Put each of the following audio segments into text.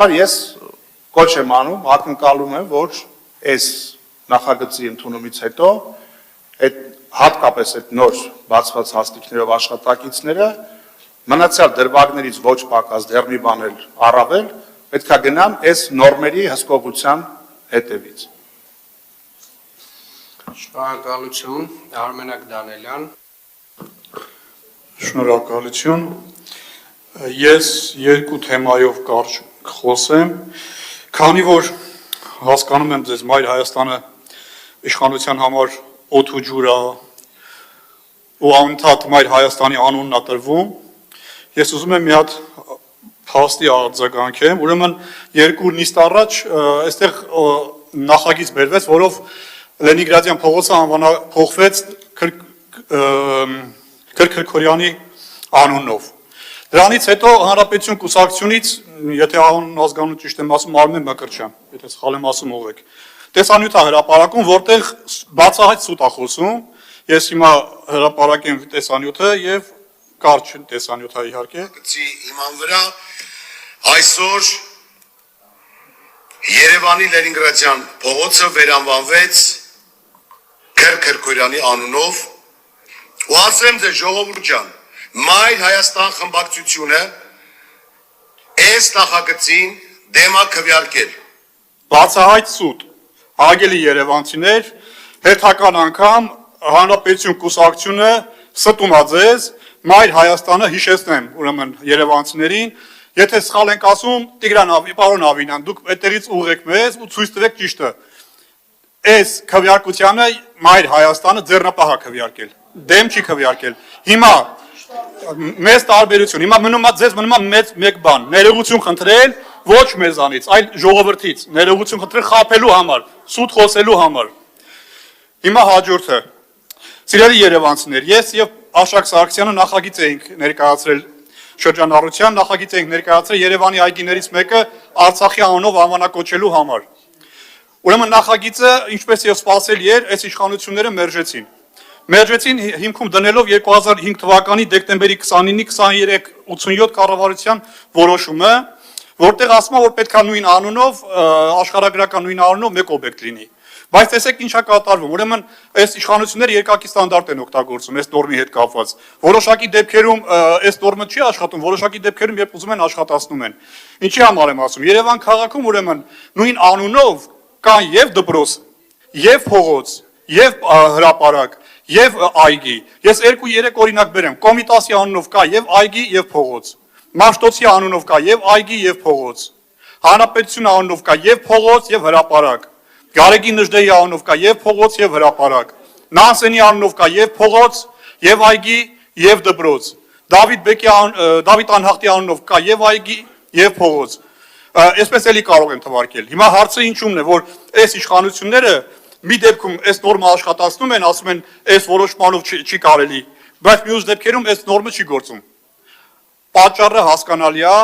Ես կոչ եմ անում, ակնկալում եմ, որ այս նախագծի ընդունումից հետո այդ հատկապես այդ նոր բացված հաստիքներով աշխատակիցները մնացյալ դրվագներից ոչ պակաս դեռ մի բան էլ առավել պետք է գնան այս նորմերի հսկողության հետևից։ Շնորհակալություն, Արմենակ Դանելյան։ Շնորհակալություն։ Ես երկու թեմայով կարճ խոսեմ, քանի որ հասկանում եմ ձեզ Մայր Հայաստանը իշխանության համար օդ ու ջուր է ու անընդհատ Մայր Հայաստանի անունն է տրվում, ես ուզում եմ մի հատ փաստի արձագանքեմ, ուրեմն երկու նիստ առաջ այստեղ նախագիծ բերվեց, որով Լենինգրադյան փողոցը անվանափոխվեց Քրքորյանի անունով։ Դրանից հետո Հանրապետություն կուսակցությունից, եթե անուն ազգանուն ճիշտ եմ ասում, Արմեն Մկրտչյան, եթե սխալ եմ ասում ողեք, տեսանյութ է հրապարակում, որտեղ բացահայտ սուտ է խոսում, ես հիմա հրապարակեմ տեսանյութը եւ կարճ տեսանյութ է իհարկե։ Իման վրա այսօր Երևանի Լենինգրադյան փողոցը վերանվանվեց Քրքորյանի անունով ու ասեմ ձեզ ժողովուրդ ջան, Մայր Հայաստան խմբակցությունը այս նախագծին դեմ է քվեարկել։ Բացահայտ սուտ, ագելի երևանցիներ, հերթական անգամ Հանրապետություն կուսակցությունը ստում է ձեզ, Մայր Հայաստանը հիշեցնեմ, ուրեմն երևանցիներին, եթե սխալ ենք ասում, պարոն Ավինյան, դուք այդտեղից ուղղեք մեզ ու ցույց տվեք ճիշտը։ Այս քվեարկությանը Մայր Հայաստանը ձեռնապահ է քվեարկել, դեմ չի քվեարկել։ Հիմա մեծ տարբերություն, հիմա ձեզ մնում է մեկ բան, ներողություն խնդրել ոչ մեզանից, այլ ժողովրդից, ներողություն խնդրել խաբելու համար, սուտ խոսելու համար։ Հիմա հաջորդը, սիրելի երևանցիներ, ես եւ Աշակ Սարգսյանը նախագիծ էինք ներկայացրել շրջանառության, նախագիծ էինք ներկայացրել Երևանի այգիներից մեկը Արցախի անունով անվանակոչելու համար։ Ուրեմն նախագիծը, ինչպես եւ սպասելի էր, այս իշխանությունները մերժեցին։ Մերժեցին հիմքում դնելով 2005 թվականի դեկտեմբերի 29-23 87 կառավարության որոշումը, որտեղ ասում է, որ պետք է նույն անունով, աշխարհագրական նույն անունով մեկ օբյեկտ լինի։ Բայց տեսեք ինչա կատարվում։ Ուրեմն այս իշխանությունները երկակի ստանդարտ են օգտագործում այս նորմի հետ կապված։ Որոշակի դեպքերում այս նորմը չի աշխատում, որոշակի դեպքերում երբ ուզում են աշխատացնում են։ Ինչի համար եմ ասում։ Երևան քաղաքում ուրեմն նույն անունով կան եւ դպրոց, եւ փողոց, եւ հրապարակ, եւ այգի։ Ես 2-3 օրինակ բերեմ։ Կոմիտասի անունով կա եւ այգի, եւ փողոց։ Մաշտոցի անունով կա եւ այգի, եւ փողոց։ Հանրապետություն անունով կա եւ փողոց, եւ հրապարակ։ Գարեգին Նժդեի անունով կա եւ փողոց, եւ հրապարակ։ Նանսենի անունով կա եւ փողոց, եւ այգի, եւ դպրոց։ Դավիթ Անհախտի անունով կա եւ այգի, եւ փողոց։ Այսպես էլի կարող եմ թվարկել։ Հիմա հարցը ինչումն է, որ այս իշխանությունները մի դեպքում այս նորմը աշխատացնում են, ասում են, այս որոշմանով չի կարելի, բայց մյուս դեպքերում այս նորմը չի գործում։ Պատճառը հասկանալի է,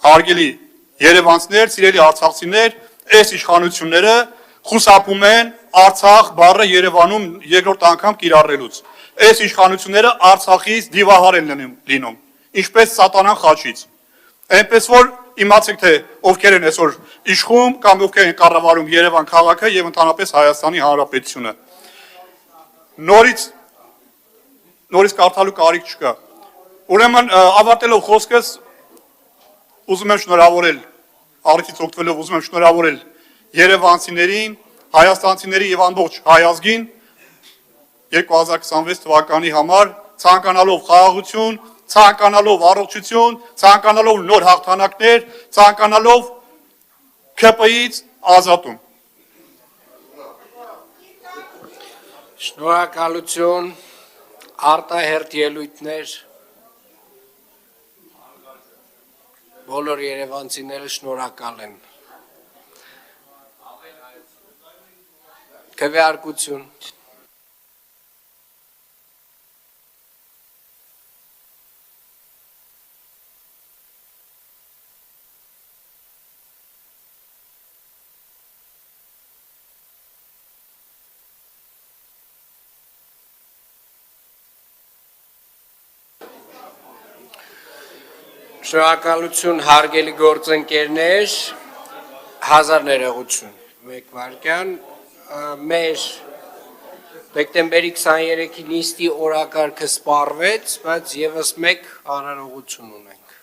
հարգելի երևանցիներ, սիրելի արցախցիներ, այս իշխանությունները խուսափում են Արցախ բառը Երևանում երկրորդ անգամ կիրառելուց։ Այս իշխանությունները Արցախից դիվահար են լինում, ինչպես սատանան խաչից։ Այնպես որ իմացեք, թե ովքեր են այսօր իշխում կամ ովքեր են կառավարում Երևան քաղաքը եւ ընդհանրապես Հայաստանի Հանրապետությունը։ Նորից կարդալու կարիք չկա։ Ուրեմն ավարտելով խոսքս ուզում եմ շնորհավորել, առիթից օգտվելով ուզում եմ շնորհավորել երևանցիներին, հայաստանցիների եւ ամբողջ հայ ազգին 2026 թվականի համար ցանկանալով խաղաղություն, ցանկանալով առողջություն, ցանկանալով նոր հաղթանակներ, ցանկանալով ՔՊ-ից ազատում։ Շնորհակալություն, արտահերթ ելույթներ, բոլոր երևանցիները շնորհակալ են։ Քվեարկություն։ Շնորհակալություն հարգելի գործընկերներ, հազար ներողություն, մեկ վայրկյան, մեր դեկտեմբերի 23-ի նիստի օրակարգը սպառվեց, բայց եւս մեկ անհարողություն ունենք։